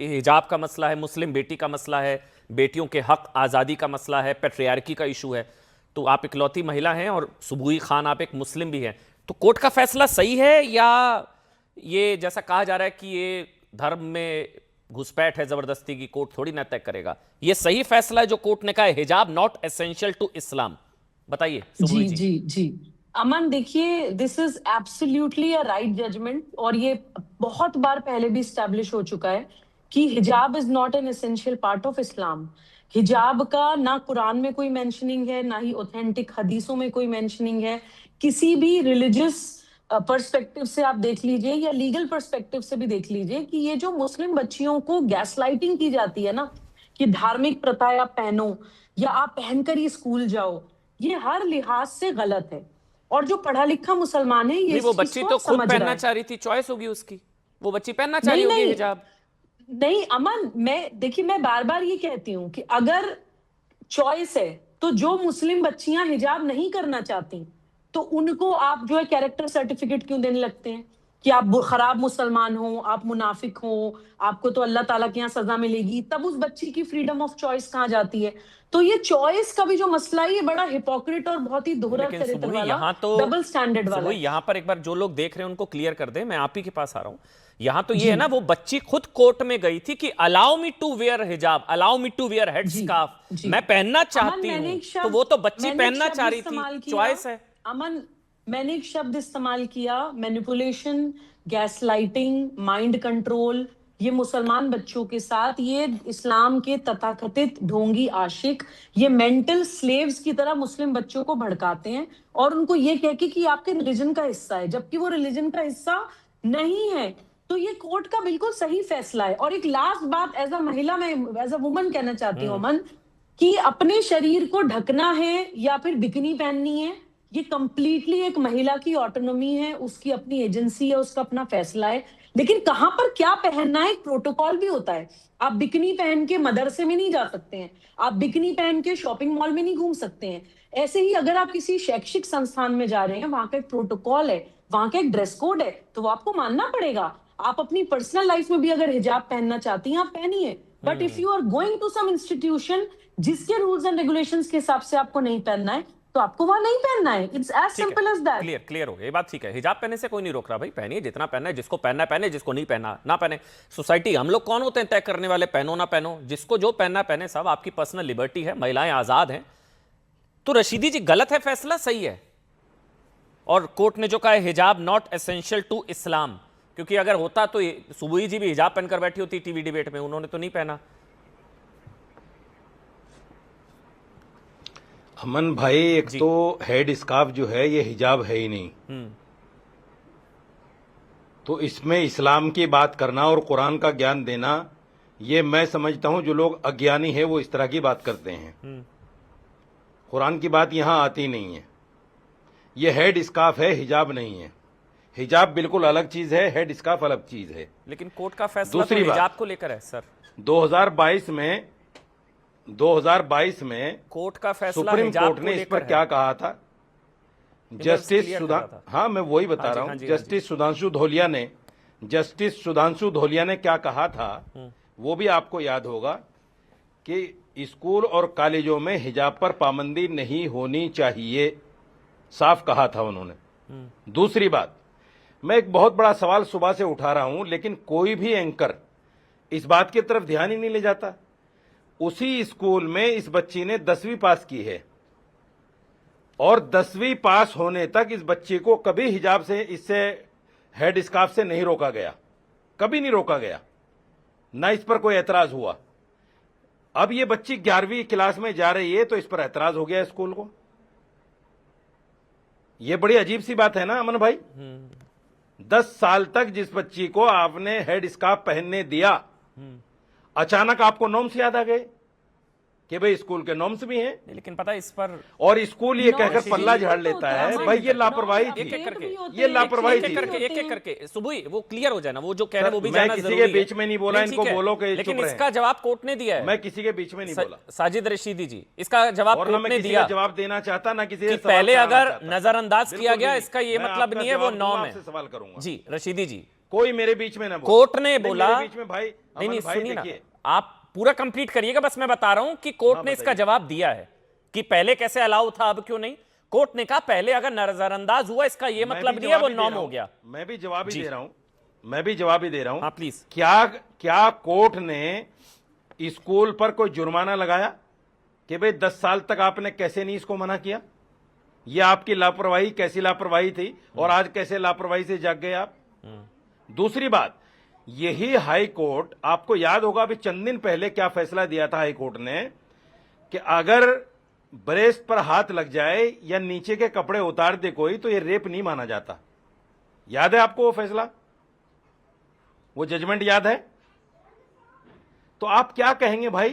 ये हिजाब का मसला है, मुस्लिम बेटी का मसला है, बेटियों के हक आज़ादी का मसला है, पेट्रियार्की का इशू है। तो आप इकलौती महिला हैं और सुबुई खान आप एक मुस्लिम भी हैं, तो कोर्ट का फैसला सही है या ये जैसा कहा जा रहा है कि ये धर्म में घुसपैठ है, जबरदस्ती की, कोर्ट थोड़ी ना तय करेगा? ये सही फैसला है जो कोर्ट ने कहा है हिजाब नॉट एसेंशियल टू इस्लाम? बताइए सुबुई जी जी। जी जी। अमन देखिए, this is absolutely a right judgement, और ये बहुत बार पहले भी स्टैब्लिश हो चुका है कि हिजाब is not an essential part of Islam. हिजाब का ना कुरान में कोई मेंशनिंग है, ना ही ऑथेंटिक हदीसों में कोई मेंशनिंग है। किसी भी रिलीजियस पर्सपेक्टिव से आप देख लीजिए या लीगल पर्सपेक्टिव से भी देख लीजिए कि ये जो मुस्लिम बच्चियों को गैसलाइटिंग की जाती है ना, कि धार्मिक प्रथाएं आप पहनो या आप पहनकर ही स्कूल जाओ, ये हर लिहाज से गलत है। और जो पढ़ा लिखा मुसलमान है ये नहीं, वो इस चीज बच्ची को तो खुद समझ रहा पहनना है। चाह रही थी, चॉइस होगी उसकी, वो बच्ची पहनना चाह रही नहीं होगी नहीं हिजाब। नहीं अमन, मैं देखिए, मैं बार बार ये कहती हूँ कि अगर चॉइस है तो जो मुस्लिम बच्चियां हिजाब नहीं करना चाहती, तो उनको आप जो है कैरेक्टर सर्टिफिकेट क्यों देने लगते हैं कि आप खराब मुसलमान हो, आप मुनाफिक हो, आपको तो अल्लाह ताला के यहाँ सजा मिलेगी? तब उस बच्ची की फ्रीडम ऑफ चॉइस कहाँ जाती है? तो ये चॉइस का भी जो मसला है, ये बड़ा हिपोक्रेट और बहुत ही दोहरा लेकिन चरित्र सुबुई वाला, यहां तो, डबल स्टैंडर्ड वाला सुबुई है। यहां पर एक बार जो लोग देख रहे हैं उनको क्लियर कर दे, मैं आप ही के पास आ रहा हूं। यहां तो ये जी है ना, वो बच्ची खुद कोर्ट में गई थी कि allow me to wear hijab, allow me to wear head जी स्कार्फ, जी। मैं पहनना अमन, चाहती हूं। तो वो तो बच्ची मैंने एक पहनना शब्द चाह रही थी, इस्तेमाल किया। चॉइस है। अमन, मैंने एक शब्द इस्तेमाल किया, मैनिपुलेशन, गैसलाइटिंग, माइंड कंट्रोल। ये मुसलमान बच्चों के साथ, ये इस्लाम के तथाकथित ढोंगी आशिक, ये मेंटल स्लेव्स की तरह मुस्लिम बच्चों को भड़काते हैं और उनको ये कह के कि आपके रिलीजन का हिस्सा है, जबकि वो रिलीजन का हिस्सा नहीं है। तो ये कोर्ट का बिल्कुल सही फैसला है। और एक लास्ट बात, एज अ महिला, मैं एज अ वुमन कहना चाहती हूँ अमन, कि अपने शरीर को ढकना है या फिर बिकनी पहननी है, ये कंप्लीटली एक महिला की ऑटोनॉमी है, उसकी अपनी एजेंसी है, उसका अपना फैसला है। लेकिन कहां पर क्या पहनना है, एक प्रोटोकॉल भी होता है। आप बिकनी पहन के मदरसे में नहीं जा सकते हैं, आप बिकनी पहन के शॉपिंग मॉल में नहीं घूम सकते हैं। ऐसे ही अगर आप किसी शैक्षिक संस्थान में जा रहे हैं, वहां का एक प्रोटोकॉल है, वहां का एक ड्रेस कोड है, तो वो आपको मानना पड़ेगा। आप अपनी पर्सनल लाइफ में भी अगर हिजाब पहनना चाहती हैं, आप पहनिए। But if you are going to some institution जिसके रूल्स एंड रेगुलेशंस के हिसाब से आपको नहीं पहनना है, तो आपको वहां नहीं पहनना है। इट्स एज ठीक है, simple as that. Clear clear हो गया, ये बात ठीक है। हिजाब पहनने से कोई नहीं रोक रहा भाई, पहनिए जितना पहनना है, जिसको पहनना है पहने, जिसको नहीं पहना ना पहने। सोसाइटी, हम लोग कौन होते हैं तय करने वाले पहनो ना पहनो? जिसको जो पहनना पहने, सब आपकी पर्सनल लिबर्टी है, महिलाएं आजाद हैं। तो रशीदी जी, गलत है फैसला, सही है? और कोर्ट ने जो कहा है हिजाब नॉट एसेंशियल टू इस्लाम, क्योंकि अगर होता तो सुबुई जी भी हिजाब पहनकर बैठी होती टीवी डिबेट में, उन्होंने तो नहीं पहना। अमन भाई, एक जी। तो हेड स्कार्फ जो है ये हिजाब है ही नहीं। तो इसमें इस्लाम की बात करना और कुरान का ज्ञान देना, ये मैं समझता हूं जो लोग अज्ञानी है वो इस तरह की बात करते हैं। कुरान की बात यहां आती नहीं है। ये हेड स्कार्फ है, हिजाब नहीं है। हिजाब बिल्कुल अलग चीज है, हेड स्कार्फ अलग चीज है। लेकिन कोर्ट का फैसला तो दूसरी बात, हिजाब को लेकर है सर। 2022 में कोर्ट का फैसला सुप्रीम हिजाब कोर्ट को ने इस लेकर पर है। क्या कहा था? जस्टिस क्लियर कर सुधा रहा था। हाँ, मैं वही बता हाँ जी, रहा हाँ हूं। जी, हाँ जी। जस्टिस सुधांशु धोलिया ने क्या कहा था वो भी आपको याद होगा कि स्कूल और कॉलेजों में हिजाब पर पाबंदी नहीं होनी चाहिए, साफ कहा था उन्होंने। दूसरी बात, मैं एक बहुत बड़ा सवाल सुबह से उठा रहा हूं, लेकिन कोई भी एंकर इस बात की तरफ ध्यान ही नहीं ले जाता। उसी स्कूल में इस बच्ची ने 10वीं पास की है और 10वीं पास होने तक इस बच्ची को कभी हिजाब से, इससे हेड स्कार्फ से नहीं रोका गया, कभी नहीं रोका गया, ना इस पर कोई एतराज हुआ। अब ये बच्ची 11वीं क्लास में जा रही है तो इस पर एतराज हो गया स्कूल को। ये बड़ी अजीब सी बात है ना अमन भाई। 10 साल तक जिस बच्ची को आपने हेड स्कार्फ पहनने दिया, अचानक आपको नॉर्म्स याद आ गए कि भाई स्कूल के नॉर्म्स भी हैं, नहीं, लेकिन पता है इस पर और स्कूल ये कहकर नॉर्म्स पल्ला भी झाड़ तो लेता होता है है, भाई ये नॉर्म्स लापरवाही अपडेट थी, एक करके, भी होते ये हैं, लापरवाही एक थी। एक करके सुबुई वो क्लियर हो जाए ना, वो जो कह रहे हैं वो भी मैं जानना किसी जरूरी के है। बीच में नहीं बोला, नहीं, इनको ठीक है, बोलो कि लेकिन चुप रहें। इसका जवाब कोर्ट ने दिया है। मैं किसी के बीच में नहीं बोला, साजिद रशीदी जी, इसका जवाब और ना कोर्ट मैं ने किसी दिया का जवाब देना चाहता, ना किसी कि से सवाल पहले कराना अगर चाहता। नजरअंदाज बिल्कुल किया गया नहीं। इसका ये मैं मतलब आपका नहीं है वो जवाब दूंगा, नॉर्म है। आपसे सवाल करूंगा। जी रशीदी जी, कोई मेरे बीच में ना बोले। कोर्ट ने नहीं, बोला, मेरे बीच में भाई, नहीं अमन भाई सुनिए ना, देखिए, आप पूरा कंप्लीट करिएगा, बस मैं बता रहा हूं कि कोर्ट हाँ, ने इसका बताइए। जवाब दिया है कि पहले कैसे अलाउ था अब क्यों नहीं। कोर्ट ने कहा पहले अगर नजरअंदाज हुआ इसका ये मैं मतलब भी नहीं है वो जवाब ही दे नॉर्म रहा हो हूं। गया। मैं भी जवाब ही जी। दे रहा हूं, मैं भी जवाब ही दे रहा हूं। हाँ प्लीज। क्या कोर्ट ने स्कूल पर कोई जुर्माना लगाया कि भाई 10 साल तक आपने कैसे नहीं इसको मना किया? ये आपकी लापरवाही कैसी लापरवाही थी, और आज कैसे लापरवाही से जाग गए आप? दूसरी बात, यही हाई कोर्ट, आपको याद होगा अभी चंद दिन पहले क्या फैसला दिया था हाई कोर्ट ने, कि अगर ब्रेस्ट पर हाथ लग जाए या नीचे के कपड़े उतार दे कोई तो ये रेप नहीं माना जाता। याद है आपको वो फैसला, वो जजमेंट याद है? तो आप क्या कहेंगे भाई,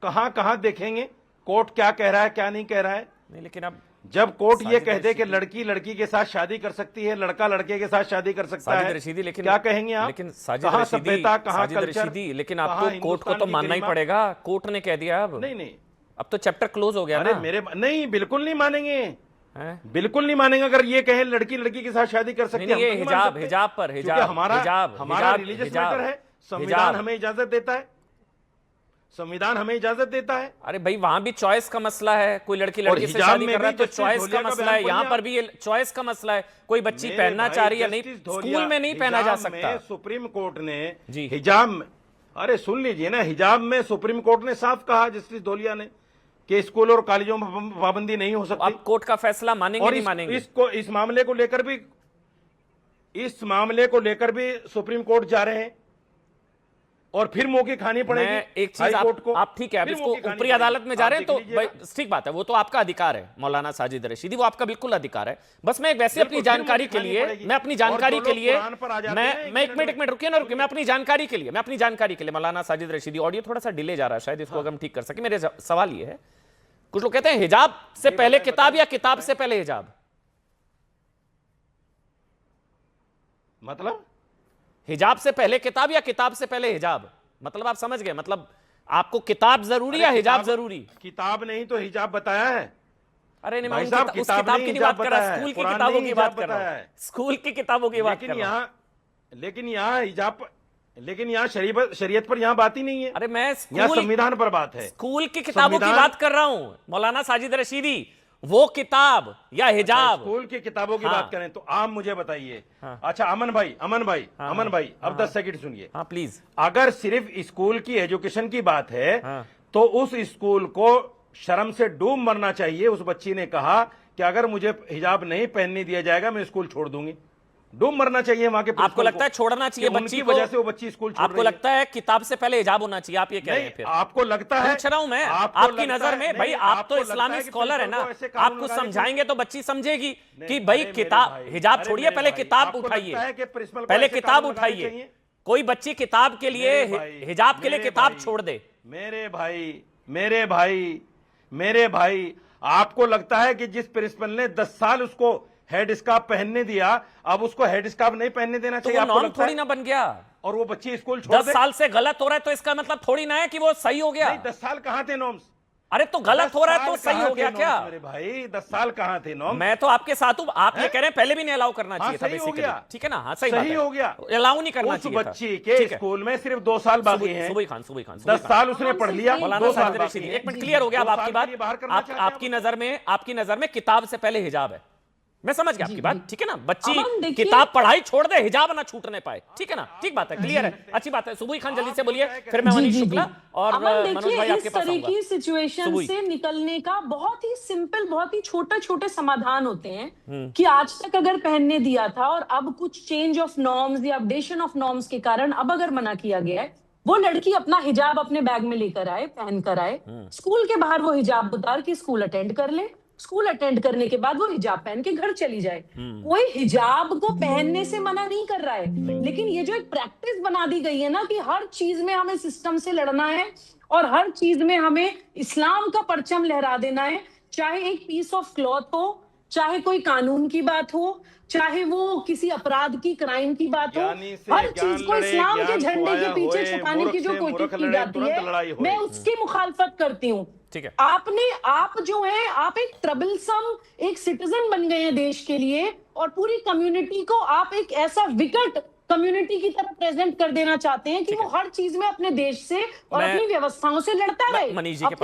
कहां कहां देखेंगे कोर्ट क्या कह रहा है क्या नहीं कह रहा है? नहीं लेकिन अब जब कोर्ट ये साजिद कह दे कि रशीदी- लड़की लड़की के साथ शादी कर सकती है, लड़का लड़के के साथ शादी कर सकता साजिद है, रशीदी, लेकिन क्या कहेंगे आप? लेकिन साजिद कहां रशीदी, सभ्यता, कहां साजिद कल्चर, रशीदी, लेकिन कहां आपको कोर्ट को हिंदुस्तान तो की मानना ही गरिमा? पड़ेगा, कोर्ट ने कह दिया अब। नहीं नहीं, अब तो चैप्टर क्लोज हो गया अरे ना। मेरे नहीं, बिल्कुल नहीं मानेंगे, हैं? बिल्कुल नहीं मानेंगे। अगर ये कहे लड़की लड़की के साथ शादी कर सकती नहीं, है, ये हम तो नहीं मान हिजाब सकते। हिजाब पर क्योंकि हिजाब हमारा हिजाब रिलीजियस हिजाब मैटर है, संविधान हिजाब। हमें इजाजत देता है, संविधान हमें इजाजत देता है। अरे भाई वहां भी चॉइस का मसला है, कोई लड़की और लड़की से हिजाब शादी में कर रहा है भी तो जस्टिस चॉइस का धोलिया का मसला है, बयान यहाँ पढ़िए पर भी ये चॉइस का मसला है, कोई बच्ची मेरे पहनना भाई, चाह रही है नहीं, जस्टिस धोलिया, स्कूल में नहीं पहना जा हिजाब सकता। में सुप्रीम कोर्ट ने जी। हिजाब में, अरे सुन लीजिए ना, हिजाब में सुप्रीम कोर्ट ने साफ कहा, जस्टिस धोलिया ने, कि स्कूल और कॉलेजों में पाबंदी नहीं हो सकती। अब कोर्ट का फैसला मानेंगे और नहीं मानेंगे? इस मामले को लेकर भी सुप्रीम कोर्ट जा रहे हैं, और फिर मौके खानी पड़ेगी मैं एक चीज हाई कोर्ट को। आप ठीक है, आप फिर इसको मौके खानी ऊपरी अदालत में जा आप रहे हैं तो देख लीजिएगा। भाई ठीक बात है, वो तो आपका अधिकार है मौलाना साजिद रशीदी, वो आपका बिल्कुल अधिकार है। बस मैं वैसे अपनी बिल्कुल, फिर जानकारी मौके के खानी लिए, पड़ेगी। मैं अपनी और जानकारी जो के लोग लिए, कुरान पर आ जाते हैं, मैं एक मिनट रुकिए ना, रुकिए, मैं अपनी जानकारी के लिए मौलाना साजिद रशीदी, ऑडियो थोड़ा सा डिले जा रहा है, शायद इसको अगर हम ठीक कर सके। मेरे सवाल ये है, कुछ लोग कहते हैं हिजाब से पहले किताब या किताब से पहले हिजाब, मतलब हिजाब से पहले किताब या किताब से पहले हिजाब, मतलब आप समझ गए, मतलब आपको किताब जरूरी या अरे हिजाब किताब- जरूरी? किताब नहीं तो हिजाब बताया है। अरे नहीं, मैं भाई उन साहब, उस किताब किताब नहीं, की नहीं बात हिजाब कर रहा, बताया है, स्कूल की कुरान किताबों नहीं, की बात हिजाब कर रहा बताया हूं, है। स्कूल की किताबों की बात कर लेकिन रहा हूं। लेकिन यहाँ शरीयत पर यहाँ बात ही नहीं है, अरे मैं यहाँ स्कूल संविधान पर बात है। स्कूल की किताबों की संविधान- बात कर रहा हूं मौलाना साजिद रशीदी, वो किताब या हिजाब। स्कूल की किताबों की हाँ। बात करें तो आप मुझे बताइए। हाँ। अच्छा अमन भाई, अब 10 सेकंड सुनिए। हाँ प्लीज। अगर सिर्फ स्कूल की एजुकेशन की बात है, हाँ। तो उस स्कूल को शर्म से डूब मरना चाहिए। उस बच्ची ने कहा कि अगर मुझे हिजाब नहीं पहनने दिया जाएगा मैं स्कूल छोड़ दूंगी। डूब मरना चाहिए वहां के आपको प्रिंसिपल लगता है को छोड़ना चाहिए कि बच्ची उनकी को? वजह से वो बच्ची स्कूल छोड़ आपको रही है। लगता है किताब से पहले हिजाब होना चाहिए, आप ये कह रहे हैं नहीं, फिर? आपको लगता है, पूछ रहा हूं मैं, आपको आपकी लगता नजर है- में, भाई नहीं, आप आपको तो लगता इस्लामिक है कि स्कॉलर है ना, प्रिंसिपल को ऐसे कानून आपको लगाने समझाएंगे तो बच्ची समझेगी कि नहीं, भाई अरे किताब, मेरे भाई, हिजाब अरे छोड़िए, मेरे पहले भाई, किताब आपको लगता है उठाइए, कि प्रिंसिपल को पहले ऐसे किताब कानून लगाने उठाइए। चाहिए? कोई बच्ची किताब के लिए, मेरे भाई, हिजाब के लिए मेरे किताब भाई, छोड़ दे। मेरे भाई, आपको लगता है कि जिस प्रिंसिपल ने 10 साल उसको हेड स्कार्फ पहनने दिया, अब उसको हेड स्कार्फ नहीं पहनने देना तो चाहिए? वो आपको नॉर्म लगता थोड़ी है? ना बन गया। और वो बच्ची स्कूल छोड़ 10 दे? साल से गलत हो रहा है तो इसका मतलब थोड़ी ना है कि वो सही हो गया। नहीं, 10 साल कहां थे नॉर्म्स? अरे तो गलत हो रहा है तो 10 साल सही हो कहां गया थे क्या? नॉर्म्स मेरे भाई, 10 साल कहां थे नॉर्म्स? मैं तो आपके साथ हूं, आप ये हैं? कह रहे हैं पहले भी नहीं अलाउ करना चाहिए था सही हो बेसिकली, गया। ठीक है ना? हाँ सही बात सही है, हो गया। अलाउ नहीं करना उस चाहिए था। बच्ची के ठीक है। स्कूल में सिर्फ 2 साल बाकी हैं। सुबह खान 10 साल उसने पढ़ लिया, मौलाना 2 साल साजिद बाकी रशीदी, हैं। एक मिनट क्लियर हो गया अब 2 आपकी साल बात। के लिए बाहर करना चाहते हैं आपकी नजर में किताब से पहले हिजाब है, मैं समझ गया आपकी बात, ठीक है ना? बच्ची अमन, देखिए- किताब पढ़ाई छोड़ दे, हिजाब ना छूटने पाए, ठीक है ना? ठीक बात है, क्लियर है, अच्छी बात है। सुबह खान जल्दी से बोलिए, फिर मैं मनीष शुक्ला और अमन, मनोज देखिए भाई आपके इस पास तरह आऊंगा। की सिचुएशन सुबुई। से निकलने का बहुत ही सिंपल, बहुत ही छोटे छोटे समाधान होते हैं कि आज तक अगर पहनने दिया था और अब कुछ चेंज ऑफ नॉर्म्स या अपडेशन ऑफ नॉर्म्स के कारण अब अगर मना किया गया है, वो लड़की अपना हिजाब अपने बैग में लेकर आए, पहन कर आए, स्कूल के बाहर वो हिजाब उतार के स्कूल अटेंड कर ले, स्कूल अटेंड करने के बाद वो हिजाब पहन के घर चली जाए। कोई हिजाब को पहनने से मना नहीं कर रहा है, लेकिन ये जो एक प्रैक्टिस बना दी गई है ना कि हर चीज में हमें सिस्टम से लड़ना है और हर चीज में हमें इस्लाम का परचम लहरा देना है, चाहे एक पीस ऑफ क्लॉथ हो, चाहे कोई कानून की बात हो, चाहे वो किसी अपराध की क्राइम की बात हो, ज्ञानी से हर ज्ञान चीज को लड़े, इस्लाम के ज्ञान झंडे के खोया पीछे होए, छुपाने की मूर्ख जो से कोशिश मूर्ख की लड़े, जाती तुरंत लड़ाई है, होए। मैं उसकी मुखालफत करती हूँ। ठीक है। आप जो है, आप एक ट्रबलसम एक सिटीजन बन गए हैं देश के लिए, और पूरी कम्युनिटी को आप एक ऐसा विकट कम्युनिटी की तरह प्रेजेंट कर देना चाहते हैं कि वो हर चीज में अपने देश से और मैं- अपनी व्यवस्थाओं से लड़ता मैं रहे। मनीष जी के